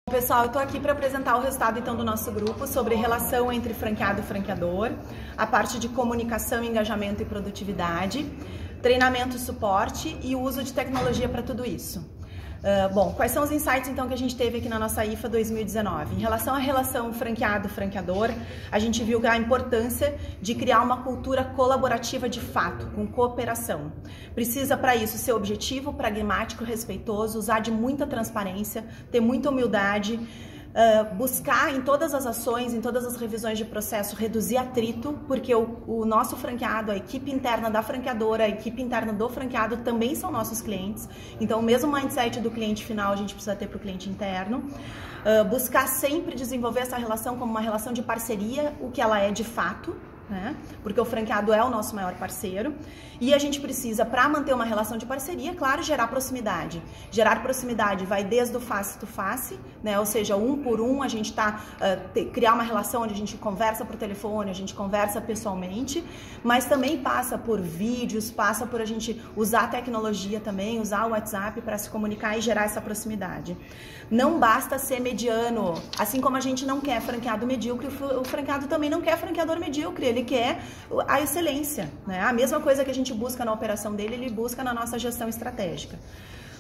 Pessoal, eu estou aqui para apresentar o resultado então do nosso grupo sobre relação entre franqueado e franqueador, a parte de comunicação, engajamento e produtividade, treinamento e suporte e o uso de tecnologia para tudo isso. Bom, quais são os insights então que a gente teve aqui na nossa IFA 2019? Em relação à relação franqueado-franqueador, a gente viu a importância de criar uma cultura colaborativa de fato, com cooperação. Precisa para isso ser objetivo, pragmático, respeitoso, usar de muita transparência, ter muita humildade, buscar em todas as ações, em todas as revisões de processo, reduzir atrito, porque o nosso franqueado, a equipe interna da franqueadora, a equipe interna do franqueado também são nossos clientes. Então, o mesmo mindset do cliente final a gente precisa ter para o cliente interno. Buscar sempre desenvolver essa relação como uma relação de parceria, o que ela é de fato, né? Porque o franqueado é o nosso maior parceiro e a gente precisa, para manter uma relação de parceria, claro, gerar proximidade. Gerar proximidade vai desde o face to face, né? Ou seja, um por um, a gente criar uma relação onde a gente conversa por telefone, a gente conversa pessoalmente, mas também passa por vídeos, passa por a gente usar a tecnologia também, usar o WhatsApp para se comunicar e gerar essa proximidade. Não basta ser mediano, assim como a gente não quer franqueado medíocre, o franqueado também não quer franqueador medíocre, ele quer a excelência, né? A mesma coisa que a gente busca na operação dele, ele busca na nossa gestão estratégica.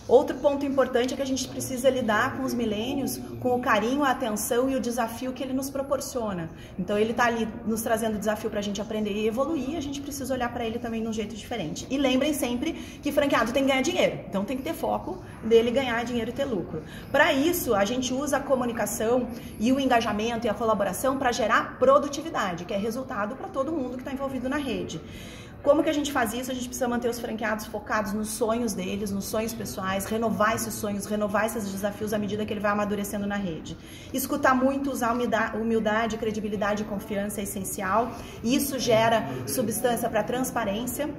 Outro ponto importante é que a gente precisa lidar com os milênios com o carinho, a atenção e o desafio que ele nos proporciona. Então ele está ali nos trazendo desafio para a gente aprender e evoluir, a gente precisa olhar para ele também de um jeito diferente. E lembrem sempre que franqueado tem que ganhar dinheiro, então tem que ter foco dele ganhar dinheiro e ter lucro. Para isso, a gente usa a comunicação e o engajamento e a colaboração para gerar produtividade, que é resultado para todo mundo que está envolvido na rede. Como que a gente faz isso? A gente precisa manter os franqueados focados nos sonhos deles, nos sonhos pessoais, renovar esses sonhos, renovar esses desafios à medida que ele vai amadurecendo na rede. Escutar muito, usar humildade, credibilidade e confiança é essencial. Isso gera substância para transparência.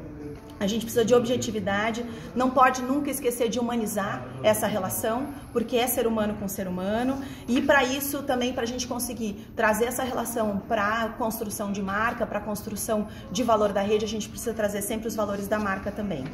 A gente precisa de objetividade, não pode nunca esquecer de humanizar essa relação, porque é ser humano com ser humano, e para isso também, para a gente conseguir trazer essa relação para a construção de marca, para a construção de valor da rede, a gente precisa trazer sempre os valores da marca também.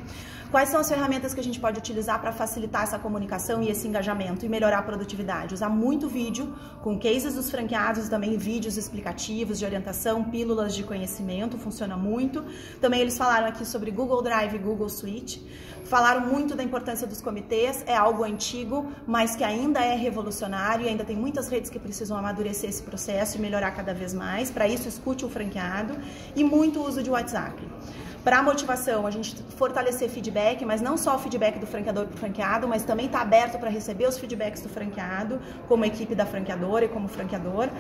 Quais são as ferramentas que a gente pode utilizar para facilitar essa comunicação e esse engajamento e melhorar a produtividade? Usar muito vídeo, com cases dos franqueados, também vídeos explicativos de orientação, pílulas de conhecimento, funciona muito. Também eles falaram aqui sobre Google Drive e Google Suite. Falaram muito da importância dos comitês, é algo antigo, mas que ainda é revolucionário e ainda tem muitas redes que precisam amadurecer esse processo e melhorar cada vez mais. Para isso, escute o franqueado e muito uso de WhatsApp. Para a motivação, a gente fortalecer feedback, mas não só o feedback do franqueador para o franqueado, mas também está aberto para receber os feedbacks do franqueado, como equipe da franqueadora e como franqueador.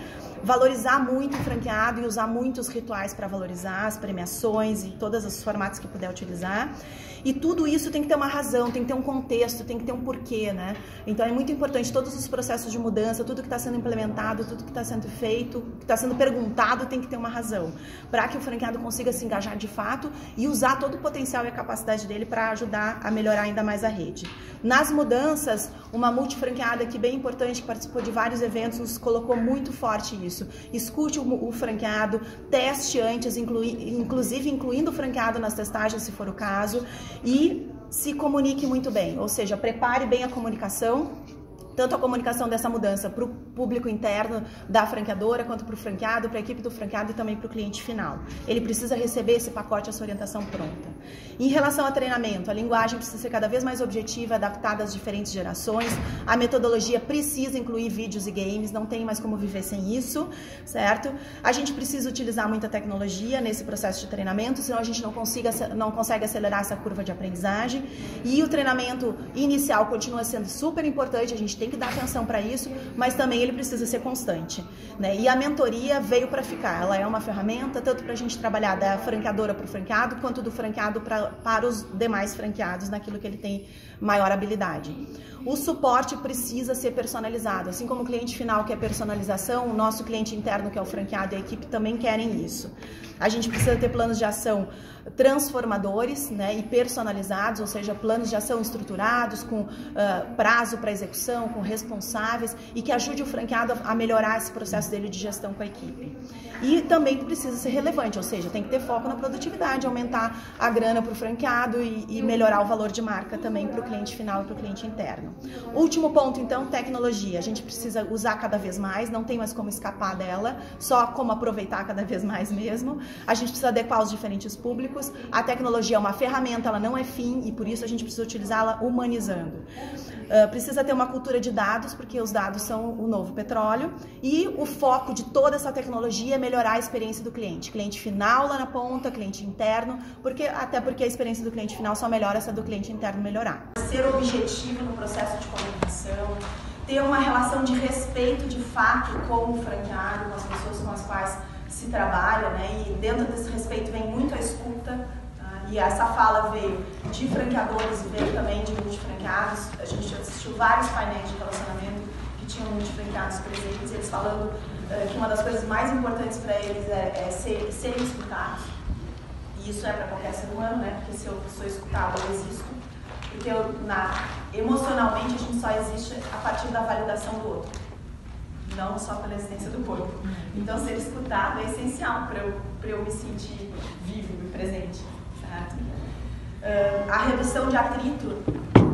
Valorizar muito o franqueado e usar muitos rituais para valorizar, as premiações e todos os formatos que puder utilizar. E tudo isso tem que ter uma razão, tem que ter um contexto, tem que ter um porquê, né? Então é muito importante todos os processos de mudança, tudo que está sendo implementado, tudo que está sendo feito, que está sendo perguntado, tem que ter uma razão, para que o franqueado consiga se engajar de fato e usar todo o potencial e a capacidade dele para ajudar a melhorar ainda mais a rede. Nas mudanças, uma multifranqueada aqui bem importante, que participou de vários eventos, nos colocou muito forte isso. Escute o franqueado, teste antes, inclusive incluindo o franqueado nas testagens, se for o caso, e se comunique muito bem, ou seja, prepare bem a comunicação, tanto a comunicação dessa mudança para o público interno da franqueadora, quanto para o franqueado, para a equipe do franqueado e também para o cliente final. Ele precisa receber esse pacote, essa orientação pronta. Em relação ao treinamento, a linguagem precisa ser cada vez mais objetiva, adaptada às diferentes gerações. A metodologia precisa incluir vídeos e games, não tem mais como viver sem isso, certo? A gente precisa utilizar muita tecnologia nesse processo de treinamento, senão a gente não consegue acelerar essa curva de aprendizagem. E o treinamento inicial continua sendo super importante, a gente tem que dar atenção para isso, mas também ele precisa ser constante, né? E a mentoria veio para ficar, ela é uma ferramenta tanto para a gente trabalhar da franqueadora para o franqueado, quanto do franqueado para os demais franqueados naquilo que ele tem maior habilidade. O suporte precisa ser personalizado, assim como o cliente final quer personalização, o nosso cliente interno, que é o franqueado e a equipe, também querem isso. A gente precisa ter planos de ação transformadores, né, e personalizados, ou seja, planos de ação estruturados, com prazo para execução, com responsáveis, e que ajude o franqueado a melhorar esse processo dele de gestão com a equipe. E também precisa ser relevante, ou seja, tem que ter foco na produtividade, aumentar a grana para o franqueado e melhorar o valor de marca também para o cliente final e para o cliente interno. Último ponto, então, tecnologia. A gente precisa usar cada vez mais, não tem mais como escapar dela, só como aproveitar cada vez mais mesmo. A gente precisa adequar os diferentes públicos. A tecnologia é uma ferramenta, ela não é fim, e por isso a gente precisa utilizá-la humanizando. Precisa ter uma cultura de dados, porque os dados são o novo petróleo, e o foco de toda essa tecnologia é melhorar a experiência do cliente. Cliente final lá na ponta, cliente interno, até porque a experiência do cliente final só melhora se a do cliente interno melhorar. Ser objetivo no processo de comunicação, ter uma relação de respeito de fato com o franqueado, com as pessoas com as quais se trabalha, né? E dentro desse respeito vem muito a escuta, tá? E essa fala veio de franqueadores e veio também de multifranqueados. A gente assistiu vários painéis de relacionamento que tinham multifranqueados presentes, eles falando que uma das coisas mais importantes para eles é serem escutados. E isso é para qualquer ser humano, né? Porque se eu sou escutado, eu existo. Porque emocionalmente a gente só existe a partir da validação do outro, não só pela existência do corpo. Então, ser escutado é essencial para eu me sentir vivo e presente, certo? A redução de atrito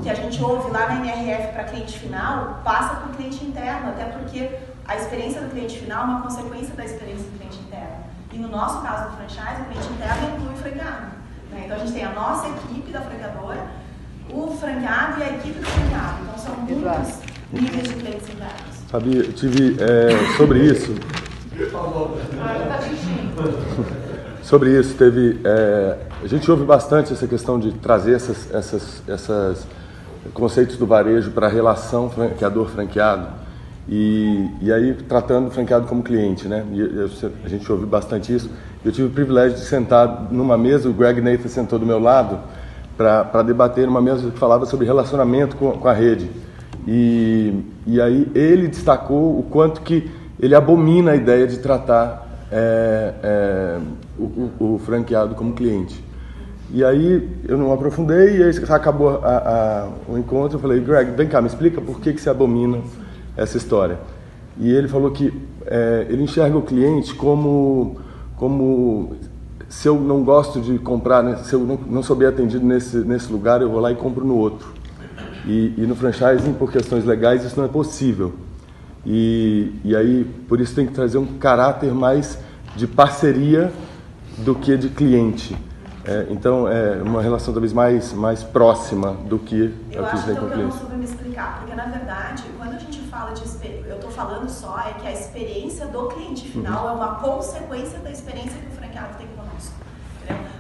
que a gente ouve lá na NRF para cliente final passa para o cliente interno, até porque a experiência do cliente final é uma consequência da experiência do cliente interno. E no nosso caso do franchise, o cliente interno inclui o franqueado, né? Então, a gente tem a nossa equipe da franqueadora, o franqueado e a equipe do franqueado. Então, são muitos níveis de clientes internos. Fabi, eu tive sobre isso. Sobre isso, a gente ouve bastante essa questão de trazer esses conceitos do varejo para a relação franqueador-franqueado e aí tratando o franqueado como cliente, né? A gente ouve bastante isso. Eu tive o privilégio de sentar numa mesa, o Greg Nathan sentou do meu lado para debater numa mesa que falava sobre relacionamento com a rede. E aí ele destacou o quanto que ele abomina a ideia de tratar o franqueado como cliente. E aí eu não aprofundei, e aí acabou o encontro, eu falei, Greg, vem cá, me explica por que você abomina essa história. E ele falou que ele enxerga o cliente como se eu não gosto de comprar, né, se eu não souber atendido nesse lugar, eu vou lá e compro no outro. E no franchising, por questões legais, isso não é possível. E aí, por isso tem que trazer um caráter mais de parceria do que de cliente. Então, é uma relação talvez mais próxima do que eu acho que eu não soube me explicar, porque na verdade, quando a gente fala de experiência, eu estou falando só que a experiência do cliente final é uma consequência da experiência que o franqueado tem conosco.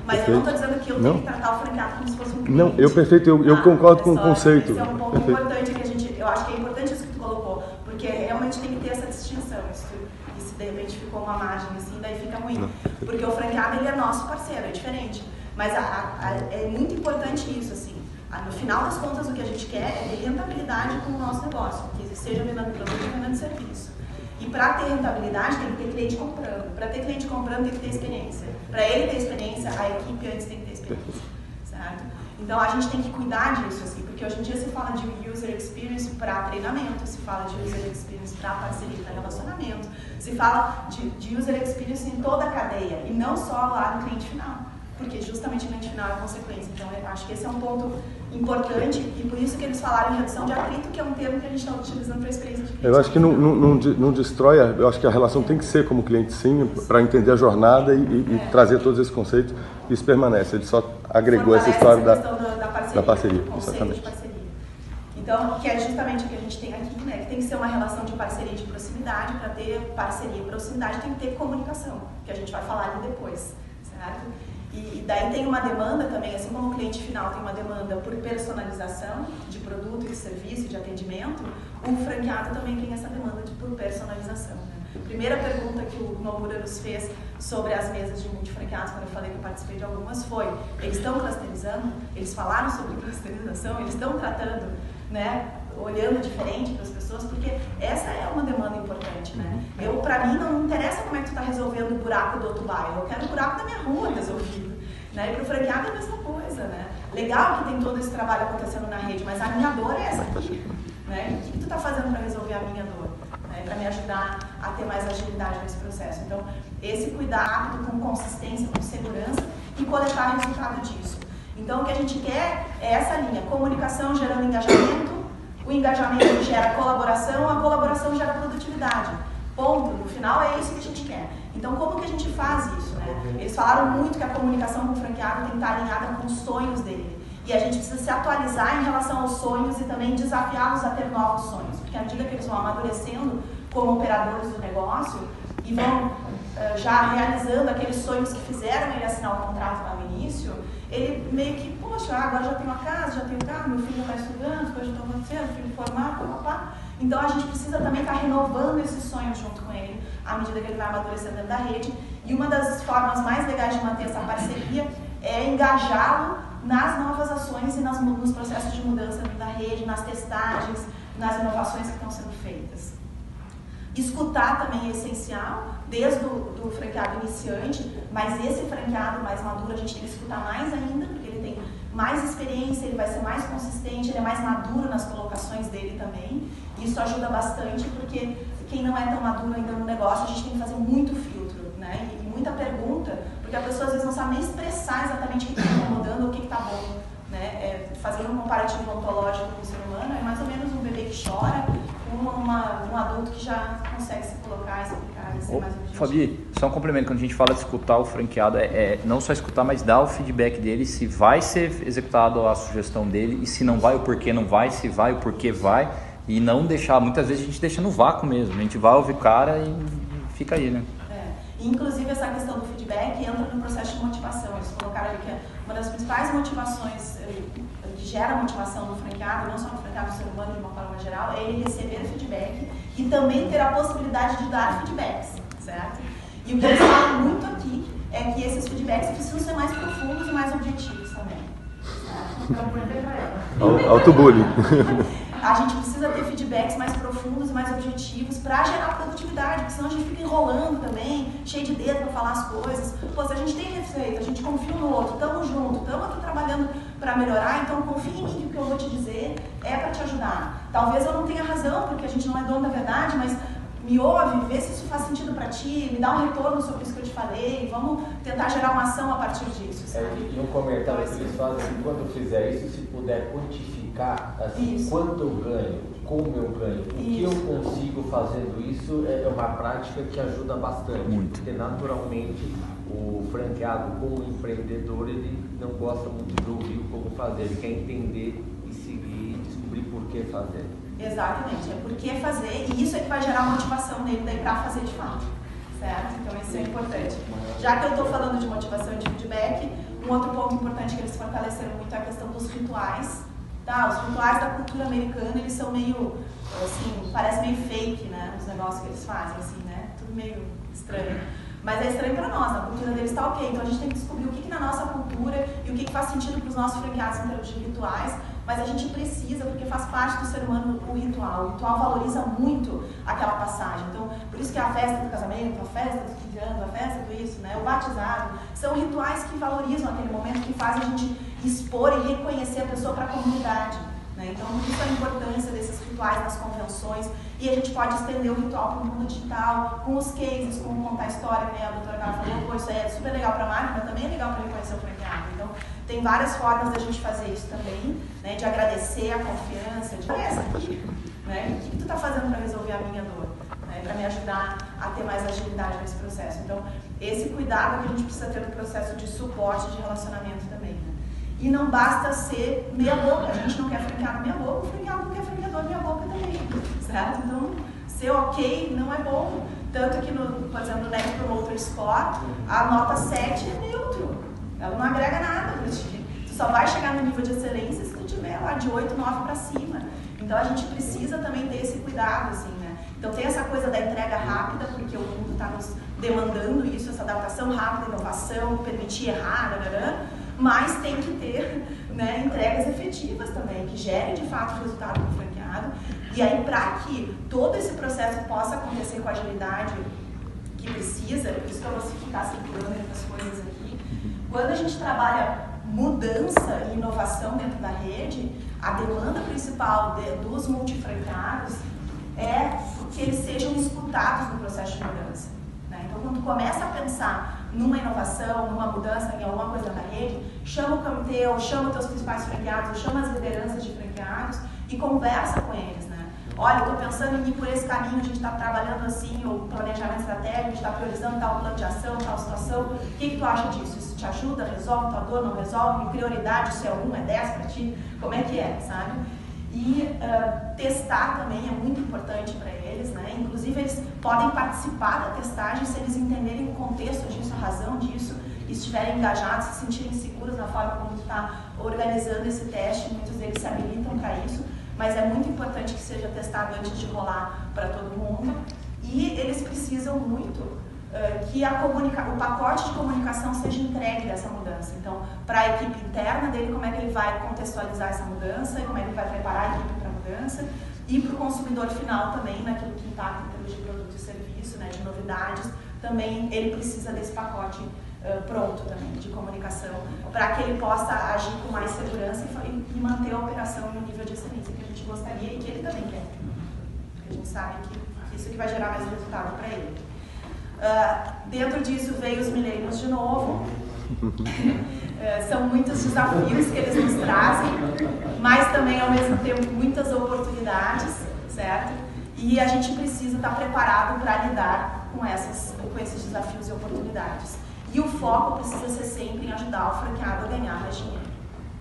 Mas perfeito. Eu não estou dizendo que eu tenho que tratar o franqueado como se fosse um cliente. Não, eu concordo com o conceito. Esse é um ponto importante que eu acho que é importante isso que tu colocou, porque realmente tem que ter essa distinção. E se de repente ficou uma margem assim, daí fica ruim. Não, porque o franqueado, ele é nosso parceiro, é diferente. Mas é muito importante isso, assim. No final das contas, o que a gente quer é ter rentabilidade com o nosso negócio, que seja vendendo produto ou vendendo serviço. E para ter rentabilidade, tem que ter cliente comprando. Para ter cliente comprando, tem que ter experiência. Para ele ter experiência, a equipe antes tem que ter experiência. Certo? Então, a gente tem que cuidar disso, assim, porque hoje em dia se fala de user experience para treinamento, se fala de user experience para parceria, para relacionamento, se fala de user experience em toda a cadeia, e não só lá no cliente final. Porque justamente o cliente final é a consequência. Então, eu acho que esse é um ponto importante e por isso que eles falaram em redução de atrito, que é um termo que a gente está utilizando para a experiência de cliente. Eu acho que não destrói, eu acho que a relação tem que ser como cliente sim, para entender a jornada e trazer todos esses conceitos, e isso permanece. Ele só agregou essa história da parceria. Exatamente. De parceria. Então, que é justamente o que a gente tem aqui, né? Que tem que ser uma relação de parceria e de proximidade. Para ter parceria e proximidade tem que ter comunicação, que a gente vai falar ali depois, certo? E daí tem uma demanda também, assim como o cliente final tem uma demanda por personalização de produto, de serviço, de atendimento, o franqueado também tem essa demanda por personalização. Né? A primeira pergunta que o Nomura nos fez sobre as mesas de multifranqueados, quando eu falei que eu participei de algumas, foi: eles estão clusterizando? Eles falaram sobre clusterização? Eles estão tratando, né, olhando diferente para as pessoas? Porque essa é uma demanda importante, né? Para mim, não interessa como é que tu está resolvendo o buraco do outro bairro, eu quero o buraco da minha rua resolvido. Né? E para o franqueado é a mesma coisa, né? Legal que tem todo esse trabalho acontecendo na rede, mas a minha dor é essa aqui. Né? O que tu está fazendo para resolver a minha dor? Né? Para me ajudar a ter mais agilidade nesse processo. Então, esse cuidado com consistência, com segurança e coletar resultado disso. Então, o que a gente quer é essa linha, comunicação gerando engajamento, o engajamento gera colaboração, a colaboração gera produtividade. Ponto. No final é isso que a gente quer. Então, como que a gente faz isso, né? Eles falaram muito que a comunicação com o franqueado tem que estar alinhada com os sonhos dele. E a gente precisa se atualizar em relação aos sonhos e também desafiá-los a ter novos sonhos. Porque à medida que eles vão amadurecendo como operadores do negócio e vão já realizando aqueles sonhos que fizeram ele assinar o contrato lá no início, ele meio que, poxa, agora já tenho a casa, já tenho o carro, meu filho já está estudando, as coisas estão acontecendo, filho formado, papá. Então a gente precisa também estar renovando esses sonhos junto com ele, à medida que ele vai amadurecendo dentro da rede. E uma das formas mais legais de manter essa parceria é engajá-lo nas novas ações e nos processos de mudança dentro da rede, nas testagens, nas inovações que estão sendo feitas. Escutar também é essencial, desde o franqueado iniciante, mas esse franqueado mais maduro a gente tem que escutar mais ainda, porque ele tem mais experiência, ele vai ser mais consistente, ele é mais maduro nas colocações dele também. Isso ajuda bastante, porque quem não é tão maduro ainda no negócio, a gente tem que fazer muito filtro, né? E muita pergunta, porque a pessoa às vezes não sabe nem expressar exatamente o que está incomodando ou o que está bom. Né? Fazendo um comparativo ontológico com o ser humano, é mais ou menos um bebê que chora com um adulto que já consegue se colocar, explicar e ser mais objetivo. Fabi, só um complemento, quando a gente fala de escutar o franqueado, não só escutar, mas dar o feedback dele, se vai ser executado a sugestão dele, e se não vai, o porquê não vai, se vai, o porquê vai, e não deixar, muitas vezes a gente deixa no vácuo mesmo, a gente vai ouvir o cara e fica aí, né? Inclusive, essa questão do feedback entra no processo de motivação. Eles colocaram ali que uma das principais motivações que gera motivação no franqueado, não só no franqueado, no ser humano de uma forma geral, é ele receber feedback e também ter a possibilidade de dar feedbacks, certo? E o que eles falam muito aqui é que esses feedbacks precisam ser mais profundos e mais objetivos também. Autobullying. A gente precisa ter feedbacks mais profundos e mais objetivos para gerar produtividade, porque senão a gente fica enrolando também, cheio de dedo para falar as coisas. Pô, se a gente tem receita, a gente confia um no outro, estamos juntos, estamos aqui trabalhando para melhorar, então confia em mim que o que eu vou te dizer é para te ajudar. Talvez eu não tenha razão, porque a gente não é dono da verdade, mas me ouve, vê se isso faz sentido para ti, me dá um retorno sobre isso que eu te falei, vamos tentar gerar uma ação a partir disso, sabe? E um comentário que eles fazem assim, quando eu fizer isso, se puder quantificar assim, quanto eu ganho, como eu ganho, o que eu consigo fazendo isso, é uma prática que ajuda bastante. Muito. Porque naturalmente o franqueado como empreendedor, ele não gosta muito de ouvir como fazer, ele quer entender e seguir, descobrir por que fazer. Exatamente, é por que fazer, e isso é que vai gerar motivação nele daí para fazer de fato, certo? Então isso é importante. Já que eu estou falando de motivação e de feedback, um outro ponto importante que eles fortaleceram muito é a questão dos rituais. Tá? Os rituais da cultura americana, eles são meio, assim, parece meio fake, né? Os negócios que eles fazem, assim, né? Tudo meio estranho. Mas é estranho para nós, a cultura deles está ok. Então a gente tem que descobrir o que na nossa cultura e o que faz sentido para os nossos franqueados em termos de rituais. Mas a gente precisa, porque faz parte do ser humano o ritual. O ritual valoriza muito aquela passagem. Então, por isso que a festa do casamento, a festa dos 15 anos, a festa do isso, né? O batizado, são rituais que valorizam aquele momento, que fazem a gente expor e reconhecer a pessoa para a comunidade. Né? Então, isso é a importância desses rituais nas convenções. E a gente pode estender o ritual para o mundo digital, com os cases, como contar a história, que a doutora Carla falou, pô, isso é super legal para a marca, mas também é legal para reconhecer o franqueado. Então, tem várias formas da gente fazer isso também, né? De agradecer a confiança, de essa aqui, né? O que tu está fazendo para resolver a minha dor? Né? Para me ajudar a ter mais agilidade nesse processo. Então, esse cuidado que a gente precisa ter no processo de suporte, de relacionamento também. Né? E não basta ser meia boca, a gente não quer franqueado meia boca, o franqueado não quer franqueador meia boca também, certo? Então, ser ok não é bom. Tanto que, por exemplo, no Net Promoter Score, a nota 7 é neutro. Ela não agrega nada para ti. Tu só vai chegar no nível de excelência se tu tiver lá de 8, 9 para cima. Então a gente precisa também ter esse cuidado, assim, né? Então tem essa coisa da entrega rápida, porque o mundo está nos demandando isso, essa adaptação rápida, inovação, permitir errar, mas tem que ter, né, entregas efetivas também, que gerem de fato resultado para o franqueado. E aí, para que todo esse processo possa acontecer com a agilidade que precisa, por isso que eu vou ficar circulando entre as coisas aqui, Quando a gente trabalha mudança e inovação dentro da rede, a demanda principal dos multifranqueados é que eles sejam escutados no processo de mudança, né? Então, quando tu começa a pensar numa inovação, numa mudança em alguma coisa na rede, chama o comitê, ou chama os teus principais franqueados, ou chama as lideranças de franqueados e conversa com eles, né? Olha, eu estou pensando em ir por esse caminho, a gente está trabalhando assim, o planejamento estratégico, a gente está priorizando tal plano de ação, tal situação. O que tu acha disso? Isso te ajuda? Resolve tua dor? Não resolve? Prioridade, se é 1, é 10 para ti? Como é que é, sabe? E testar também é muito importante para eles, né? Inclusive, eles podem participar da testagem se eles entenderem o contexto disso, a razão disso, e estiverem engajados, se sentirem seguros na forma como tu está organizando esse teste. Muitos deles se habilitam para isso. Mas é muito importante que seja testado antes de rolar para todo mundo. E eles precisam muito que o pacote de comunicação seja entregue dessa mudança. Então, para a equipe interna dele, como é que ele vai contextualizar essa mudança, como é que ele vai preparar a equipe para a mudança, e para o consumidor final também, naquilo que impacta em termos de produto e serviço, né, de novidades, também ele precisa desse pacote pronto também, de comunicação, para que ele possa agir com mais segurança e manter a operação em um nível de excelência que a gente gostaria e que ele também quer. Porque a gente sabe que isso que vai gerar mais resultado para ele. Dentro disso veio os millennials de novo. São muitos desafios que eles nos trazem, mas também ao mesmo tempo muitas oportunidades, certo? E a gente precisa estar preparado para lidar com esses desafios e oportunidades. E o foco precisa ser sempre em ajudar o franqueado a ganhar mais dinheiro,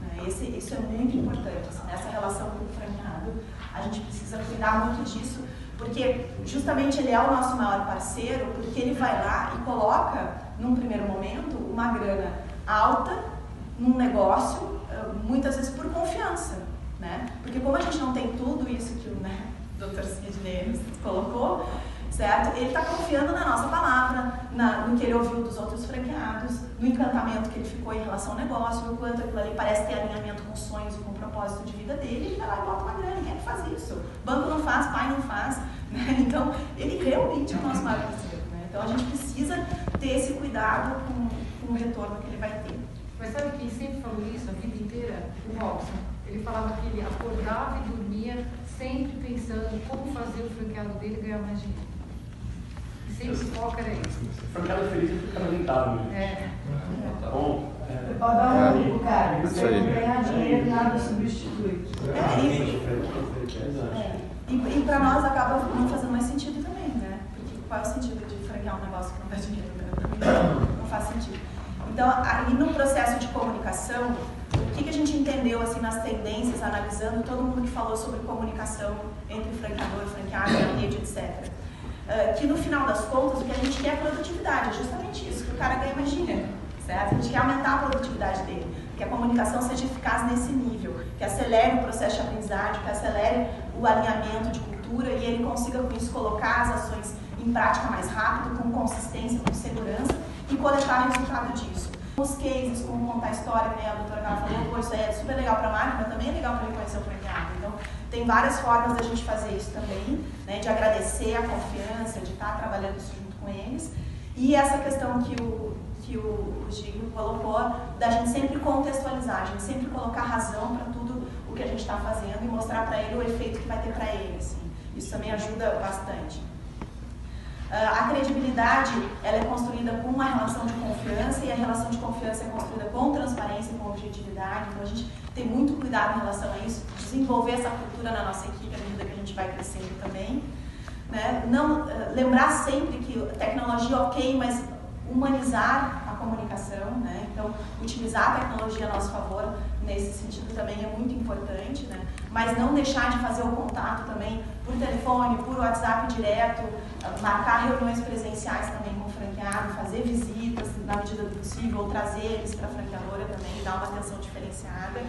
né? Isso é muito importante, assim, nessa relação com o franqueado. A gente precisa cuidar muito disso, porque justamente ele é o nosso maior parceiro, porque ele vai lá e coloca, num primeiro momento, uma grana alta num negócio, muitas vezes por confiança, né? Porque como a gente não tem tudo isso que o Dr. Sidney colocou, certo? Ele está confiando na nossa palavra, no que ele ouviu dos outros franqueados, no encantamento que ele ficou em relação ao negócio, no quanto aquilo ali parece ter alinhamento com os sonhos e com o propósito de vida dele. Ele vai lá e bota uma grana. Quem é que faz isso? Banco não faz, pai não faz, né? Então, ele realmente é o nosso maior parceiro, né? Então, a gente precisa ter esse cuidado com o retorno que ele vai ter. Mas sabe quem sempre falou isso a vida inteira? O Robson. Ele falava que ele acordava e dormia sempre pensando como fazer o franqueado dele ganhar mais dinheiro. Sempre o foco era isso. O franqueado feliz e fica rentável. Tá bom? Pode dar um pro cara. Você não ganhar dinheiro, nada substitui. E para nós acaba não fazendo mais sentido também, né? Porque qual é o sentido de franquear um negócio que não dá dinheiro? Né? Não faz sentido. Então, aí no processo de comunicação, o que a gente entendeu assim, nas tendências, analisando todo mundo que falou sobre comunicação entre franqueador e franqueado, na rede, etc. Que no final das contas, o que a gente quer é produtividade, é justamente isso, que o cara ganhe mais dinheiro, certo? A gente quer aumentar a produtividade dele, que a comunicação seja eficaz nesse nível, que acelere o processo de aprendizagem, que acelere o alinhamento de cultura e ele consiga com isso colocar as ações em prática mais rápido, com consistência, com segurança e coletar o resultado disso. Os cases, como contar a história, né? A doutora Carla falou, pô, isso aí é super legal para a marca, mas também é legal para ele conhecer o franqueado. Então, tem várias formas da gente fazer isso também, né? De agradecer a confiança, de estar trabalhando isso junto com eles. E essa questão que o Gigo colocou, da gente sempre contextualizar, a gente sempre colocar razão para tudo o que a gente está fazendo e mostrar para ele o efeito que vai ter para ele, assim. Isso também ajuda bastante. A credibilidade, ela é construída com uma relação de confiança e a relação de confiança é construída com transparência e com objetividade. Então a gente tem muito cuidado em relação a isso, desenvolver essa cultura na nossa equipe à medida que a gente vai crescendo também. Né? Não, lembrar sempre que tecnologia ok, mas humanizar a comunicação, né? Então utilizar a tecnologia a nosso favor nesse sentido também é muito importante, né? Mas não deixar de fazer o contato também por telefone, por WhatsApp direto, marcar reuniões presenciais também com o franqueado, fazer visitas na medida do possível, ou trazer eles para a franqueadora também, dar uma atenção diferenciada.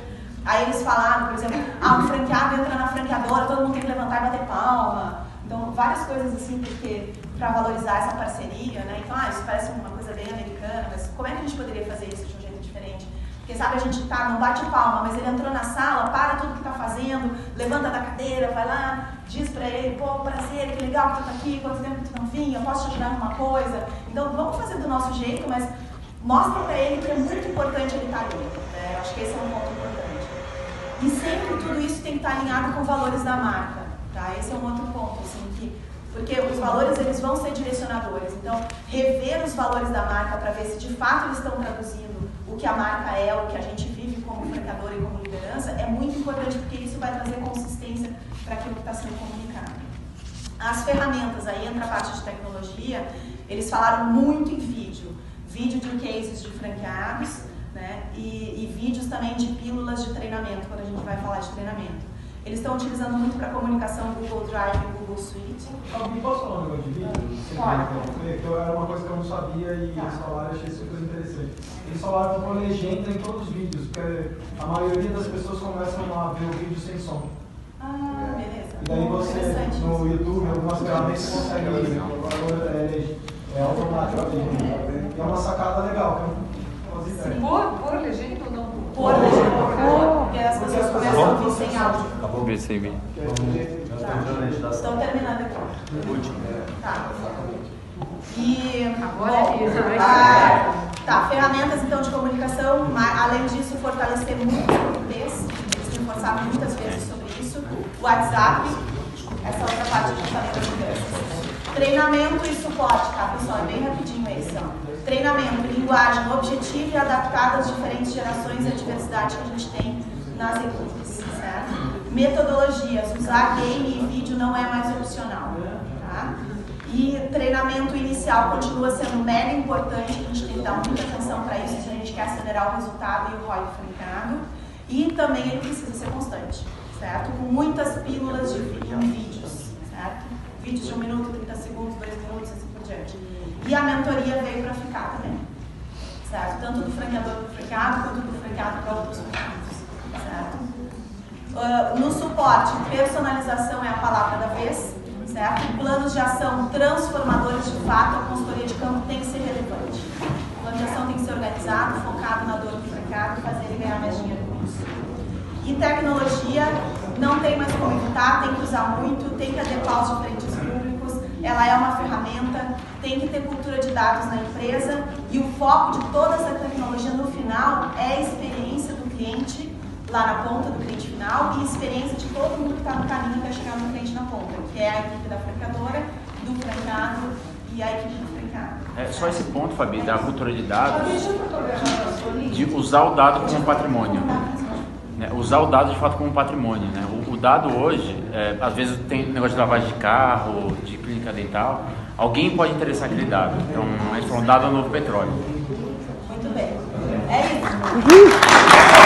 Aí eles falaram, por exemplo, o franqueado entra na franqueadora, todo mundo tem que levantar e bater palma. Então, várias coisas assim, porque para valorizar essa parceria, né? Então, isso parece uma coisa bem americana, mas como é que a gente poderia fazer isso de um jeito diferente? Porque, sabe, a gente não bate palma, mas ele entrou na sala, para tudo que está fazendo, levanta da cadeira, vai lá, diz para ele, pô, prazer, que legal que tu tá aqui, quanto tempo que tu não vinha, eu posso te ajudar em uma coisa? Então, vamos fazer do nosso jeito, mas mostra para ele que é muito importante ele estar ali. Né? Eu acho que esse é um ponto importante. E sempre tudo isso tem que estar alinhado com valores da marca. Tá? Esse é um outro ponto, assim, porque os valores eles vão ser direcionadores. Então, rever os valores da marca para ver se de fato eles estão traduzindo o que a marca é, o que a gente vive como franqueador e como liderança, é muito importante porque isso vai trazer consistência para aquilo que está sendo comunicado. As ferramentas, aí entra a parte de tecnologia, eles falaram muito em vídeo de cases de franqueados, né, e vídeos também de pílulas de treinamento, quando a gente vai falar de treinamento. Eles estão utilizando muito para comunicação Google Drive e Google Suite. Alguém posso falar um negócio de vídeo? Que era uma coisa que eu não sabia e eles falaram, achei super interessante. Eles falaram que põe legenda em todos os vídeos, porque a maioria das pessoas começam a ver o vídeo sem som. Ah, beleza. E daí você, no YouTube, algumas ferramentas, você consegue é automático. É uma sacada legal. Por legenda ou não? Por legenda. Porque as pessoas começam a ouvir sem áudio. Acabou de ver sem vídeo. Estão terminando aqui. Tá. E agora é isso. Tá, ferramentas então de comunicação, além disso fortalecer muito o português, eles reforçaram muitas vezes sobre isso. WhatsApp, essa outra parte que eu falei das lideranças. Treinamento e suporte, tá pessoal? É bem rapidinho esse, ó. Treinamento, linguagem objetiva e adaptada às diferentes gerações e a diversidade que a gente tem nas equipes, certo? Metodologias, usar game e vídeo não é mais opcional, tá? E treinamento inicial continua sendo mega importante, a gente tem que dar muita atenção para isso se a gente quer acelerar o resultado e o ROI do franqueado. E também ele precisa ser constante, certo? Com muitas pílulas de vídeos, certo? Vídeos de 1 minuto, 30 segundos, 2 minutos, assim por diante. E a mentoria veio para ficar também, certo? Tanto do franqueador para o franqueado, quanto do franqueado para outros franqueados, certo? No suporte, personalização é a palavra da vez, certo? Planos de ação transformadores de fato, a consultoria de campo tem que ser relevante. O plano de ação tem que ser organizado, focado na dor do franqueado e fazer ele ganhar mais dinheiro com isso. E tecnologia, não tem mais como evitar, tem que usar muito, tem que adequar os diferentes públicos, ela é uma ferramenta, tem que ter cultura de dados na empresa e o foco de toda essa tecnologia no final é a experiência do cliente lá na ponta do cliente final e experiência de todo mundo que está no caminho até chegar no cliente na ponta, que é a equipe da franqueadora, do franqueado e a equipe do franqueado. É só esse ponto, Fabi, da cultura de dados, de usar o dado como patrimônio. Né? Usar o dado de fato como patrimônio. Né? O dado hoje, às vezes tem negócio de lavagem de carro, de clínica dental, alguém pode interessar aquele dado. Então, a gente falou, dado é o novo petróleo. Muito bem. É isso.